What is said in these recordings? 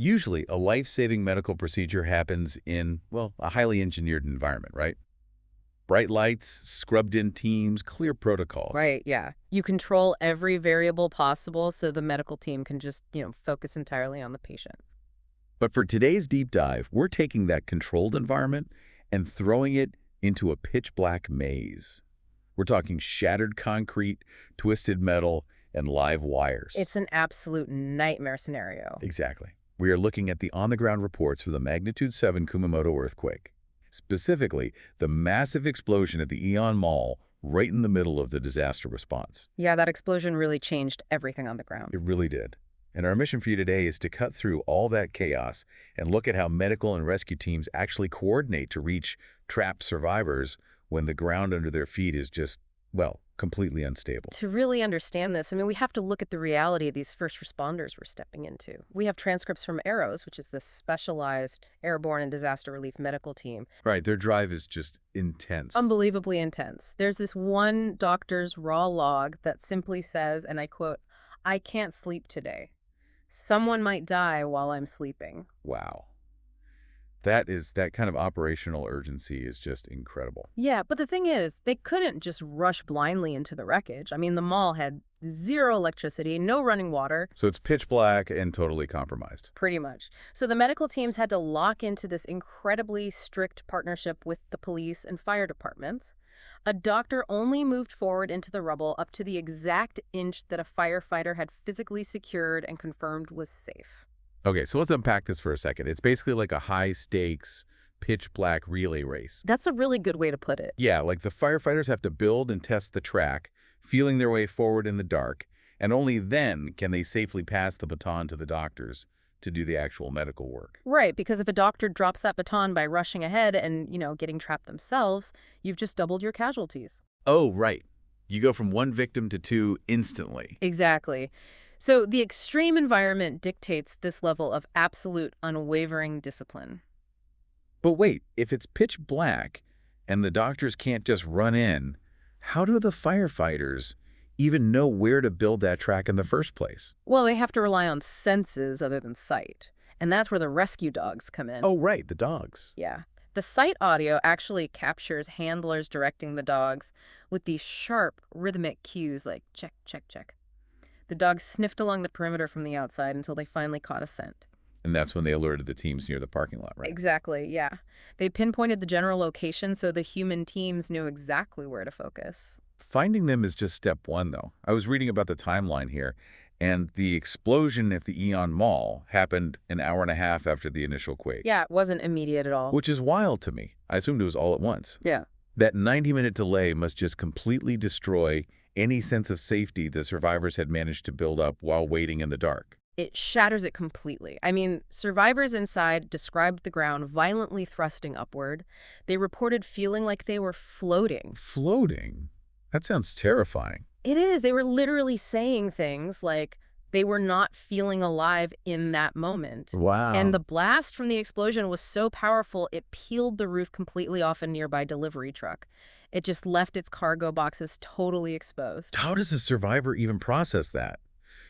Usually, a life-saving medical procedure happens in, well, a highly engineered environment, right? Bright lights, scrubbed-in teams, clear protocols. Right, yeah. You control every variable possible so the medical team can just, focus entirely on the patient. But for today's deep dive, we're taking that controlled environment and throwing it into a pitch-black maze. We're talking shattered concrete, twisted metal, and live wires. It's an absolute nightmare scenario. Exactly. We are looking at the on-the-ground reports for the magnitude 7 Kumamoto earthquake. Specifically, the massive explosion at the Aeon Mall right in the middle of the disaster response. Yeah, that explosion really changed everything on the ground. It really did. And our mission for you today is to cut through all that chaos and look at how medical and rescue teams actually coordinate to reach trapped survivors when the ground under their feet is just, well, completely unstable. To really understand this, we have to look at the reality these first responders were stepping into. We have transcripts from ARROS, which is the specialized airborne and disaster relief medical team. Right, their drive is just intense. Unbelievably intense. There's this one doctor's raw log that simply says, and I quote, "I can't sleep today. Someone might die while I'm sleeping." Wow. That kind of operational urgency is just incredible. Yeah, but the thing is, they couldn't just rush blindly into the wreckage. The mall had zero electricity, no running water, So it's pitch black and totally compromised. pretty much. So the medical teams had to lock into this incredibly strict partnership with the police and fire departments. A doctor only moved forward into the rubble up to the exact inch that a firefighter had physically secured and confirmed was safe. Okay, so let's unpack this for a second. It's basically like a high-stakes, pitch-black relay race. That's a really good way to put it. Yeah, like the firefighters have to build and test the track, feeling their way forward in the dark, and only then can they safely pass the baton to the doctors to do the actual medical work. Right, because if a doctor drops that baton by rushing ahead and, getting trapped themselves, you've just doubled your casualties. Oh, right. You go from one victim to two instantly. Exactly. So the extreme environment dictates this level of absolute unwavering discipline. But wait, if it's pitch black and the doctors can't just run in, how do the firefighters even know where to build that track in the first place? Well, they have to rely on senses other than sight. And that's where the rescue dogs come in. Oh, right, the dogs. Yeah. The sight audio actually captures handlers directing the dogs with these sharp, rhythmic cues like check, check, check. The dogs sniffed along the perimeter from the outside until they finally caught a scent. And that's when they alerted the teams near the parking lot, right? Exactly, yeah. They pinpointed the general location so the human teams knew exactly where to focus. Finding them is just step one, though. I was reading about the timeline here, and the explosion at the Aeon Mall happened an hour and a half after the initial quake. Yeah, it wasn't immediate at all. Which is wild to me. I assumed it was all at once. Yeah. That 90-minute delay must just completely destroy any sense of safety the survivors had managed to build up while waiting in the dark. It shatters it completely. Survivors inside described the ground violently thrusting upward. They reported feeling like they were floating. Floating? That sounds terrifying. It is. They were literally saying things like they were not feeling alive in that moment. Wow. And the blast from the explosion was so powerful, it peeled the roof completely off a nearby delivery truck. It just left its cargo boxes totally exposed. How does a survivor even process that?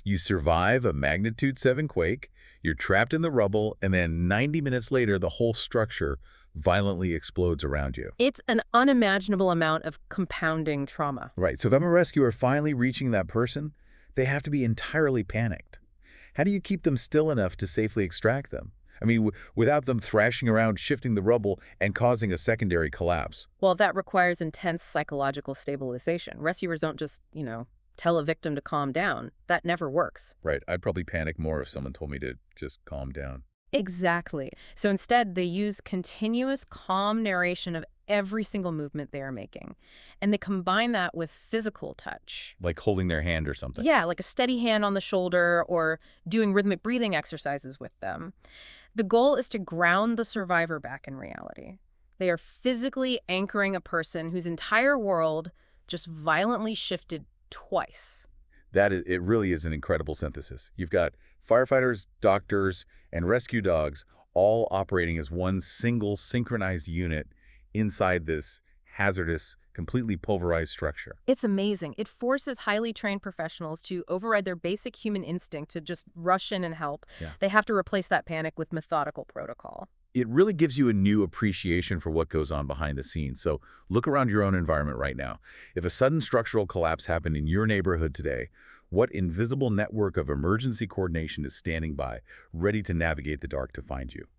You survive a magnitude 7 quake, you're trapped in the rubble, and then 90 minutes later, the whole structure violently explodes around you. It's an unimaginable amount of compounding trauma. Right, so if I'm a rescuer finally reaching that person, they have to be entirely panicked. How do you keep them still enough to safely extract them? Without them thrashing around, shifting the rubble, and causing a secondary collapse. Well, that requires intense psychological stabilization. Rescuers don't just, tell a victim to calm down. That never works. Right, I'd probably panic more if someone told me to just calm down. Exactly. So instead, they use continuous, calm narration of every single movement they are making. And they combine that with physical touch. Like holding their hand or something. Yeah, like a steady hand on the shoulder or doing rhythmic breathing exercises with them. The goal is to ground the survivor back in reality. They are physically anchoring a person whose entire world just violently shifted twice. It really is an incredible synthesis. You've got firefighters, doctors, and rescue dogs all operating as one single synchronized unit inside this hazardous, completely pulverized structure. It's amazing. It forces highly trained professionals to override their basic human instinct to just rush in and help. Yeah. They have to replace that panic with methodical protocol. It really gives you a new appreciation for what goes on behind the scenes. So look around your own environment right now. If a sudden structural collapse happened in your neighborhood today, what invisible network of emergency coordination is standing by, ready to navigate the dark to find you?